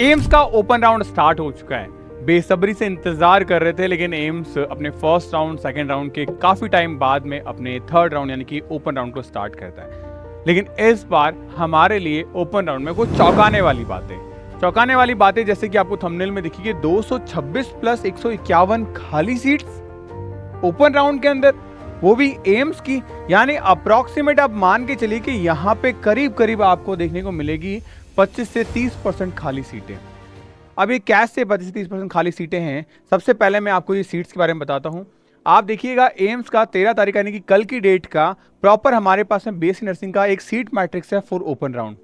AIIMS का open round start हो चुका है। बेसब्री से इंतजार कर रहे थे, लेकिन एम्स अपने फर्स्ट राउंड सेकंड राउंड के काफी टाइम बाद में अपने थर्ड राउंड यानी कि ओपन राउंड को स्टार्ट करता है। लेकिन इस बार हमारे लिए ओपन राउंड में कुछ चौंकाने वाली बातें जैसे कि आपको थंबनेल में दिखी कि 226 प्लस 151 खाली सीट्स ओपन राउंड के अंदर, वो भी एम्स की। यानी अप्रॉक्सीमेट आप मान के चलिए कि यहाँ पे करीब करीब आपको देखने को मिलेगी 25 से 30% खाली सीटें। अब ये कैश से 25 से 30% खाली सीटें हैं। सबसे पहले मैं आपको ये सीट्स के बारे में बताता हूँ। आप देखिएगा एम्स का 13 तारीख यानी कि कल की डेट का प्रॉपर हमारे पास में बीएससी नर्सिंग का एक सीट मैट्रिक्स है फॉर ओपन राउंड।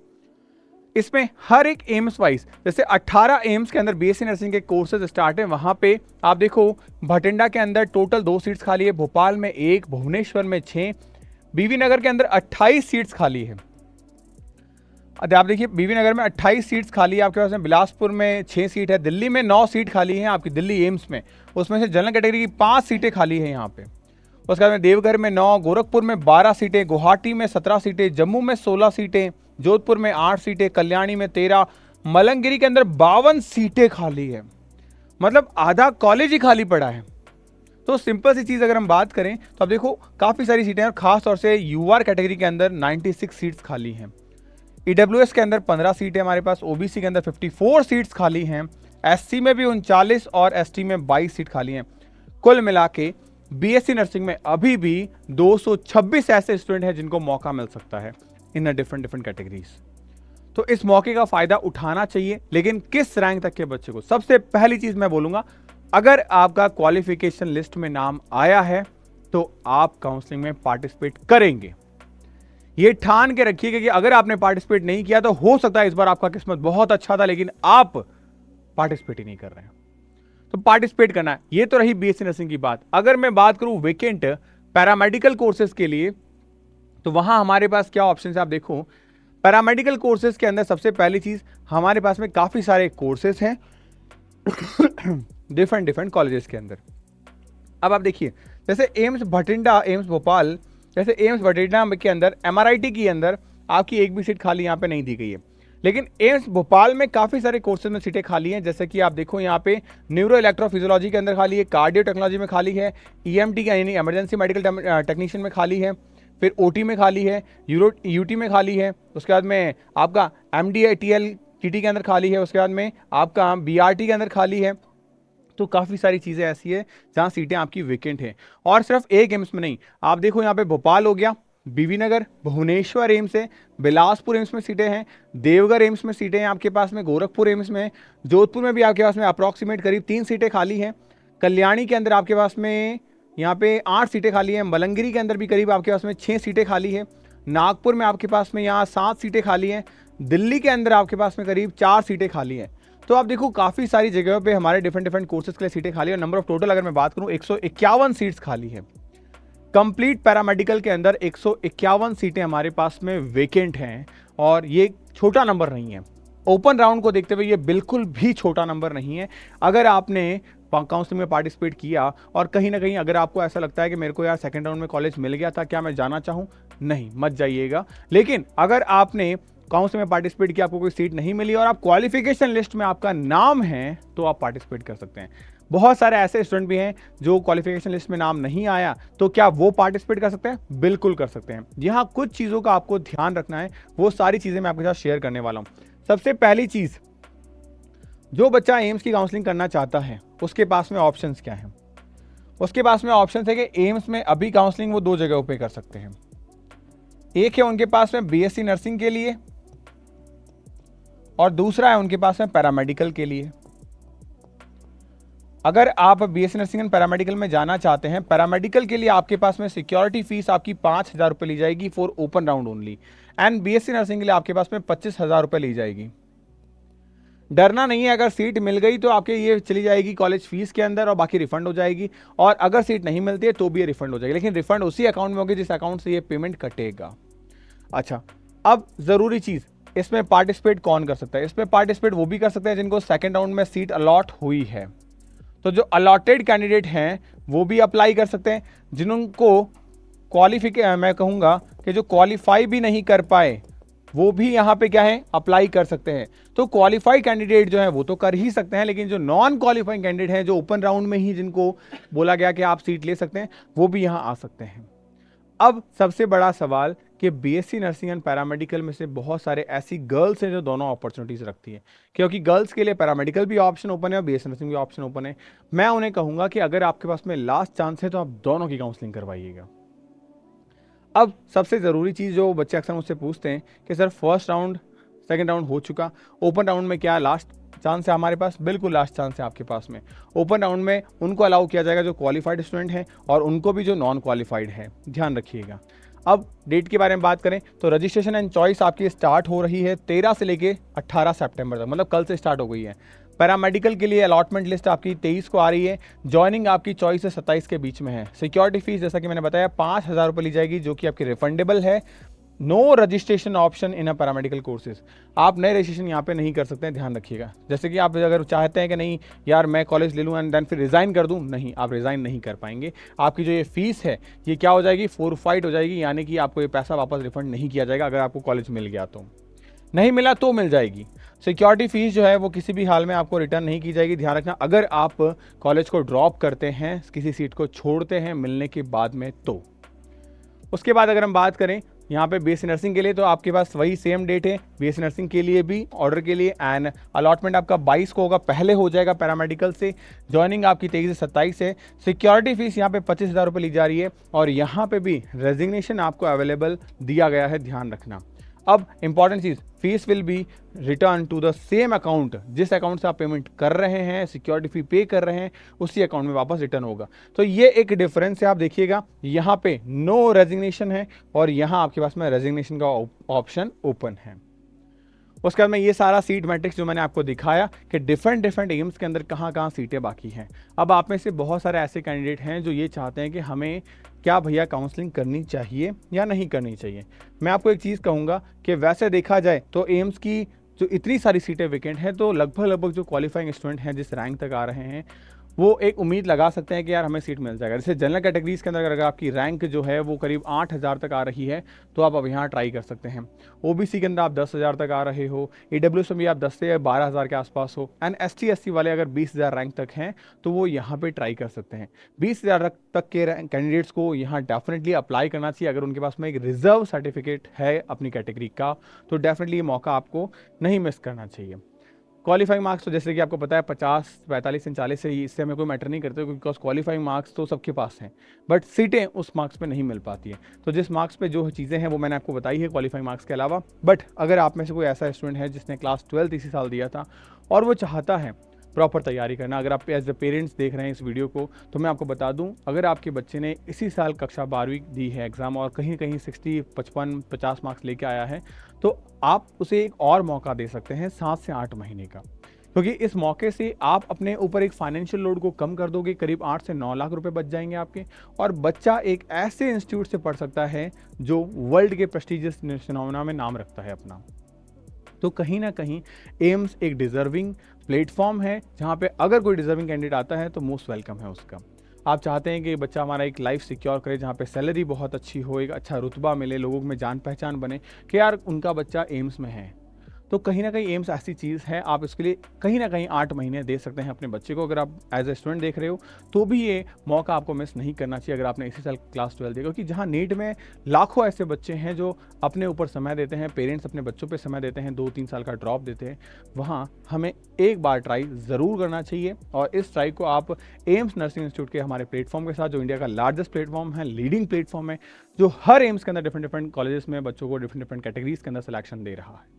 इसमें हर एक एम्स वाइज जैसे 18 एम्स के अंदर बीएससी नर्सिंग के कोर्सेज स्टार्ट है। वहां पे आप देखो भटिंडा के अंदर टोटल 2 सीट्स खाली है, भोपाल में 1, भुवनेश्वर में 6, बीवी नगर के अंदर 28 सीट्स खाली है। आप देखिए बीवी नगर में 28 सीट्स खाली है आपके पास में, बिलासपुर में 6 सीट है, दिल्ली में 9 सीट खाली है आपकी दिल्ली एम्स में, उसमें से जनरल कैटेगरी की 5 सीटें खाली है यहाँ पे। उसके बाद में देवघर में 9, गोरखपुर में 12 सीटें, गुवाहाटी में 17 सीटें, जम्मू में 16 सीटें, जोधपुर में 8 सीटें, कल्याणी में 13, मलंगिरी के अंदर 52 सीटें खाली है। मतलब आधा कॉलेज ही खाली पड़ा है। तो सिंपल सी चीज अगर हम बात करें तो अब देखो काफी सारी सीटें हैं, और खास तौर से यूआर कैटेगरी के अंदर 96 सीट्स खाली हैं। ईडब्ल्यूएस के अंदर 15 सीटें हमारे पास, ओबीसी के अंदर 54 सीट्स खाली हैं, एससी में भी 39 और एसटी में 22 सीट खाली हैं। कुल मिला के बीएससी नर्सिंग में अभी भी 226 ऐसे स्टूडेंट हैं जिनको मौका मिल सकता है इन डिफरेंट कैटेगरीज। तो इस मौके का फायदा उठाना चाहिए, लेकिन किस रैंक तक के बच्चे को? सबसे पहली चीज मैं बोलूंगा, अगर आपका क्वालिफिकेशन लिस्ट में नाम आया है तो आप काउंसलिंग में पार्टिसिपेट करेंगे। ये ठान के रखिएगा कि अगर आपने पार्टिसिपेट नहीं किया तो हो सकता है इस बार आपका किस्मत बहुत अच्छा था, लेकिन आप पार्टिसिपेट ही नहीं कर रहे हैं। तो पार्टिसिपेट करना है। ये तो रही बीएससी नर्सिंग की बात। अगर मैं बात करूं वेकेंट पैरामेडिकल कोर्सेज के लिए, तो वहां हमारे पास क्या ऑप्शन है आप देखो। पैरामेडिकल कोर्सेज के अंदर सबसे पहली चीज हमारे पास में काफी सारे कोर्सेज हैं डिफरेंट कॉलेजेस के अंदर। अब आप देखिए जैसे एम्स भटिंडा, एम्स भोपाल, जैसे एम्स भटिंडा के अंदर एमआरआईटी के अंदर आपकी एक भी सीट खाली यहाँ पे नहीं दी गई है। लेकिन एम्स भोपाल में काफी सारे कोर्सेज में सीटें खाली हैं, जैसे कि आप देखो यहाँ पे न्यूरो इलेक्ट्रोफिजियोलॉजी के अंदर खाली है, कार्डियो टेक्नोलॉजी में खाली है, ईएमटी का यानी इमरजेंसी मेडिकल टेक्नीशियन में खाली है, फिर ओटी में खाली है, यूटी में खाली है, उसके बाद में आपका एमडीआईटीएल टीटी के अंदर खाली है, उसके बाद में आपका बीआरटी के अंदर खाली है। तो काफ़ी सारी चीज़ें ऐसी है जहाँ सीटें आपकी वेकेंट हैं। और सिर्फ एक एम्स में नहीं, आप देखो यहाँ पे भोपाल हो गया, बीवी नगर, भुवनेश्वर एम्स है, बिलासपुर एम्स में सीटें हैं, देवघर एम्स में सीटें हैं आपके पास में, गोरखपुर एम्स में, जोधपुर में भी आपके पास में अप्रॉक्सीमेट करीब 3 सीटें खाली हैं, कल्याणी के अंदर आपके पास में यहाँ पे 8 सीटें खाली हैं, मलंगिरी के अंदर भी करीब आपके पास में 6 सीटें खाली हैं, नागपुर में आपके पास में यहाँ 7 सीटें खाली हैं, दिल्ली के अंदर आपके पास में करीब 4 सीटें खाली हैं। तो आप देखो काफ़ी सारी जगहों पे हमारे डिफरेंट कोर्सेज के लिए सीटें खाली है। नंबर ऑफ टोटल अगर मैं बात करूँ 151 सीट्स खाली है। कंप्लीट पैरामेडिकल के अंदर 151 सीटें हमारे पास में वेकेंट हैं, और ये छोटा नंबर नहीं है। ओपन राउंड को देखते हुए ये बिल्कुल भी छोटा नंबर नहीं है। अगर आपने काउंसलिंग में पार्टिसिपेट किया और कहीं ना कहीं अगर आपको ऐसा लगता है कि मेरे को यार सेकेंड राउंड में कॉलेज मिल गया था, क्या मैं जाना चाहूँ? नहीं, मत जाइएगा। लेकिन अगर आपने काउंसलिंग में पार्टिसिपेट किया, आपको कोई सीट नहीं मिली और आप क्वालिफिकेशन लिस्ट में आपका नाम है, तो आप पार्टिसिपेट कर सकते हैं। बहुत सारे ऐसे स्टूडेंट भी हैं जो क्वालिफिकेशन लिस्ट में नाम नहीं आया, तो क्या वो पार्टिसिपेट कर सकते हैं? बिल्कुल कर सकते हैं। यहाँ कुछ चीज़ों का आपको ध्यान रखना है, वो सारी चीज़ें मैं आपके साथ शेयर करने वाला हूँ। सबसे पहली चीज़, जो बच्चा एम्स की काउंसलिंग करना चाहता है उसके पास में ऑप्शंस क्या हैं? उसके पास में ऑप्शंस है कि एम्स में अभी काउंसलिंग वो 2 जगहों पे कर सकते हैं। एक है उनके पास में बीएससी नर्सिंग के लिए, और दूसरा है उनके पास में पैरामेडिकल के लिए। अगर आप बीएससी नर्सिंग एंड पैरामेडिकल में जाना चाहते हैं, पैरामेडिकल के लिए आपके पास में सिक्योरिटी फीस आपकी 5,000 रुपये ली जाएगी for open round only, and BSc nursing के लिए आपके पास में 25,000 रुपये ली जाएगी। डरना नहीं है, अगर सीट मिल गई तो आपके ये चली जाएगी कॉलेज फीस के अंदर और बाकी रिफंड हो जाएगी, और अगर सीट नहीं मिलती है तो भी ये रिफंड हो जाएगी, लेकिन रिफंड उसी अकाउंट में होगी जिस अकाउंट से ये पेमेंट कटेगा। अच्छा, अब ज़रूरी चीज़, इसमें पार्टिसिपेट कौन कर सकता है? इसमें पार्टिसिपेट वो भी कर सकते हैं जिनको सेकेंड राउंड में सीट अलॉट हुई है। तो जो अलॉटेड कैंडिडेट हैं वो भी अप्लाई कर सकते हैं। जिनको मैं कहूँगा कि जो क्वालिफाई भी नहीं कर पाए वो भी यहाँ पे क्या है, अप्लाई कर सकते हैं। तो क्वालिफाइड कैंडिडेट जो है वो तो कर ही सकते हैं, लेकिन जो नॉन क्वालिफाइड कैंडिडेट हैं, जो ओपन राउंड में ही जिनको बोला गया कि आप सीट ले सकते हैं, वो भी यहाँ आ सकते हैं। अब सबसे बड़ा सवाल कि बीएससी नर्सिंग एंड पैरामेडिकल में से बहुत सारे ऐसी गर्ल्स हैं जो दोनों अपॉर्चुनिटीज रखती है, क्योंकि गर्ल्स के लिए पैरामेडिकल भी ऑप्शन ओपन है और बीएससी नर्सिंग भी ऑप्शन ओपन है। मैं उन्हें कहूंगा कि अगर आपके पास में लास्ट चांस है तो आप दोनों की काउंसलिंग करवाइएगा। अब सबसे ज़रूरी चीज़ जो बच्चे अक्सर मुझसे पूछते हैं कि sir first round second round हो चुका, ओपन राउंड में क्या लास्ट चांस है हमारे पास? बिल्कुल लास्ट चांस है आपके पास में। ओपन राउंड में उनको अलाउ किया जाएगा जो क्वालिफाइड स्टूडेंट हैं, और उनको भी जो नॉन क्वालिफाइड है, ध्यान रखिएगा। अब डेट के बारे में बात करें तो रजिस्ट्रेशन एंड चॉइस आपकी स्टार्ट हो रही है 13 से लेके 18 सितंबर तक, मतलब कल से स्टार्ट हो गई है। पैरामेडिकल के लिए अलॉटमेंट लिस्ट आपकी 23 को आ रही है। जॉइनिंग आपकी 24 से 27 के बीच में है। सिक्योरिटी फीस जैसा कि मैंने बताया 5,000 रुपये ली जाएगी, जो कि आपकी रिफंडेबल है। No registration option in a paramedical courses, आप नए रजिस्ट्रेशन यहाँ पे नहीं कर सकते हैं, ध्यान रखिएगा। जैसे कि आप अगर चाहते हैं कि नहीं यार मैं कॉलेज ले लूँ एंड देन फिर रिज़ाइन कर दूँ, नहीं, आप रिज़ाइन नहीं कर पाएंगे। आपकी जो ये फीस है ये क्या हो जाएगी, फोरफाइट हो जाएगी, यानी कि आपको ये पैसा वापस रिफंड नहीं किया जाएगा। अगर आपको कॉलेज मिल गया तो, नहीं मिला तो मिल जाएगी। सिक्योरिटी फीस जो है वो किसी भी हाल में आपको रिटर्न नहीं की जाएगी, ध्यान रखना। अगर आप कॉलेज को ड्रॉप करते हैं, किसी सीट को छोड़ते हैं मिलने के बाद में तो। उसके बाद अगर हम बात करें यहाँ पे बीएससी नर्सिंग के लिए, तो आपके पास वही सेम डेट है बीएससी नर्सिंग के लिए भी, ऑर्डर के लिए। एंड अलॉटमेंट आपका 22 को होगा, पहले हो जाएगा पैरामेडिकल से। जॉइनिंग आपकी 23 से 27 है। सिक्योरिटी फीस यहाँ पे 25,000 रुपये ली जा रही है, और यहाँ पे भी रेजिग्नेशन आपको अवेलेबल दिया गया है, ध्यान रखना। अब इंपॉर्टेंट चीज, fees will be return to the same account, जिस अकाउंट से आप पेमेंट कर रहे हैं, सिक्योरिटी फी पे कर रहे हैं, उसी अकाउंट में वापस रिटर्न होगा। तो ये एक डिफरेंस है, आप देखिएगा यहाँ पे नो रेजिग्नेशन है और यहाँ आपके पास में रेजिग्नेशन का ऑप्शन ओपन है। उसके बाद में ये सारा सीट मैट्रिक्स जो मैंने आपको दिखाया कि डिफरेंट एम्स के अंदर कहाँ कहाँ सीटें बाकी हैं। अब आप में से बहुत सारे ऐसे कैंडिडेट हैं जो ये चाहते हैं कि हमें क्या भैया काउंसलिंग करनी चाहिए या नहीं करनी चाहिए। मैं आपको एक चीज़ कहूँगा कि वैसे देखा जाए तो एम्स की जो इतनी सारी सीटें वेकेंट हैं, तो लगभग जो क्वालिफाइंग स्टूडेंट हैं जिस रैंक तक आ रहे हैं, वो एक उम्मीद लगा सकते हैं कि यार हमें सीट मिल जाएगा। जैसे जनरल कैटेगरीज के अंदर अगर आपकी रैंक जो है वो करीब 8,000 तक आ रही है, तो आप अब यहाँ ट्राई कर सकते हैं। ओबीसी के अंदर आप 10,000 तक आ रहे हो, ईडब्ल्यूएस में भी आप 10 से 12,000 के आसपास हो, एंड एसटी एससी वाले अगर 20,000 रैंक तक हैं तो वो यहाँ पे ट्राई कर सकते हैं। 20,000 तक के कैंडिडेट्स को यहाँ डेफिनेटली अप्लाई करना चाहिए। अगर उनके पास में एक रिजर्व सर्टिफिकेट है अपनी कैटेगरी का, तो डेफिनेटली ये मौका आपको नहीं मिस करना चाहिए। क्वालिफाइंग मार्क्स तो जैसे कि आपको पता है 50, 45 से 40 से ही, इससे हमें कोई मैटर नहीं करते, बिकॉज क्वालिफाइंग मार्क्स तो सबके पास हैं, बट सीटें उस मार्क्स पे नहीं मिल पाती है। तो जिस मार्क्स पे जो चीज़ें हैं वो मैंने आपको बताई है क्वालिफाइंग मार्क्स के अलावा। बट अगर आप में से कोई ऐसा स्टूडेंट है जिसने क्लास 12 इसी साल दिया था और वो चाहता है प्रॉपर तैयारी करना, अगर आप एज द पेरेंट्स देख रहे हैं इस वीडियो को, तो मैं आपको बता दूं, अगर आपके बच्चे ने इसी साल कक्षा 12वीं दी है एग्ज़ाम और कहीं कहीं 60, 55, 50 मार्क्स लेके आया है, तो आप उसे एक और मौका दे सकते हैं 7 से 8 महीने का, क्योंकि इस मौके से आप अपने ऊपर एक फाइनेंशियल लोड को कम कर दोगे। करीब 8 से 9 लाख रुपए बच जाएंगे आपके, और बच्चा एक ऐसे इंस्टीट्यूट से पढ़ सकता है जो वर्ल्ड के प्रेस्टिजियस फिनोमेना में नाम रखता है अपना। तो कहीं ना कहीं एम्स एक डिजर्विंग प्लेटफॉर्म है, जहाँ पे अगर कोई डिजर्विंग कैंडिडेट आता है तो मोस्ट वेलकम है उसका। आप चाहते हैं कि बच्चा हमारा एक लाइफ सिक्योर करे, जहाँ पे सैलरी बहुत अच्छी हो, एक अच्छा रुतबा मिले, लोगों में जान पहचान बने कि यार उनका बच्चा एम्स में है, तो कहीं ना कहीं एम्स ऐसी चीज़ है, आप इसके लिए कहीं ना कहीं 8 महीने दे सकते हैं अपने बच्चे को। अगर आप एज ए स्टूडेंट देख रहे हो तो भी ये मौका आपको मिस नहीं करना चाहिए, अगर आपने इसी साल क्लास 12 देखा। क्योंकि जहाँ नीट में लाखों ऐसे बच्चे हैं जो अपने ऊपर समय देते हैं, पेरेंट्स अपने बच्चों पर समय देते हैं, 2-3 साल का ड्रॉप देते हैं, वहाँ हमें एक बार ट्राई ज़रूर करना चाहिए। और इस ट्राई को आप एम्स नर्सिंग इंस्टीट्यूट के हमारे प्लेटफॉर्म के साथ, जो इंडिया का लार्जेस्ट प्लेटफॉर्म है, लीडिंग प्लेटफॉर्म है, जो हर एम्स के अंदर डिफरेंट कॉलेजेस में बच्चों को डिफरेंट कैटेगरीज के अंदर सिलेक्शन दे रहा है।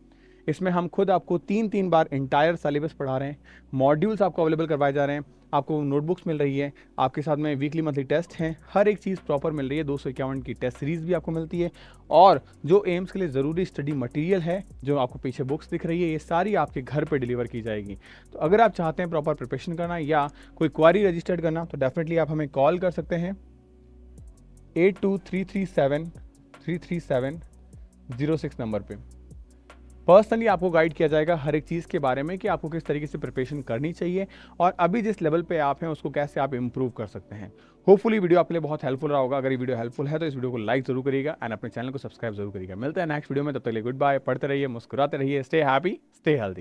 इसमें हम खुद आपको 3-3 बार इंटायर सिलेबस पढ़ा रहे हैं, मॉड्यूल्स आपको अवेलेबल करवाए जा रहे हैं, आपको नोटबुक्स मिल रही है, आपके साथ में वीकली मंथली टेस्ट हैं, हर एक चीज़ प्रॉपर मिल रही है। 251 की टेस्ट सीरीज़ भी आपको मिलती है, और जो एम्स के लिए ज़रूरी स्टडी मटेरियल है, जो आपको पीछे बुक्स दिख रही है, ये सारी आपके घर पर डिलीवर की जाएगी। तो अगर आप चाहते हैं प्रॉपर प्रिपरेशन करना या कोई क्वारी रजिस्टर्ड करना, तो डेफिनेटली आप हमें कॉल कर सकते हैं 8233733706 नंबर पे। पर्सनली आपको गाइड किया जाएगा हर एक चीज़ के बारे में कि आपको किस तरीके से प्रिपरेशन करनी चाहिए और अभी जिस लेवल पे आप हैं उसको कैसे आप इंप्रूव कर सकते हैं। होपफुली वीडियो आपके लिए बहुत हेल्पफुल रहा होगा। अगर ये वीडियो हेल्पफुल है तो इस वीडियो को लाइक जरूर करिएगा एंड अपने चैनल को सब्सक्राइब जरूर करिएगा। मिलते हैं नेक्स्ट वीडियो में, तब तक के लिए गुड बाय। पढ़ते रहिए, मुस्कुराते रहिए, स्टे हैप्पी, स्टे हेल्दी।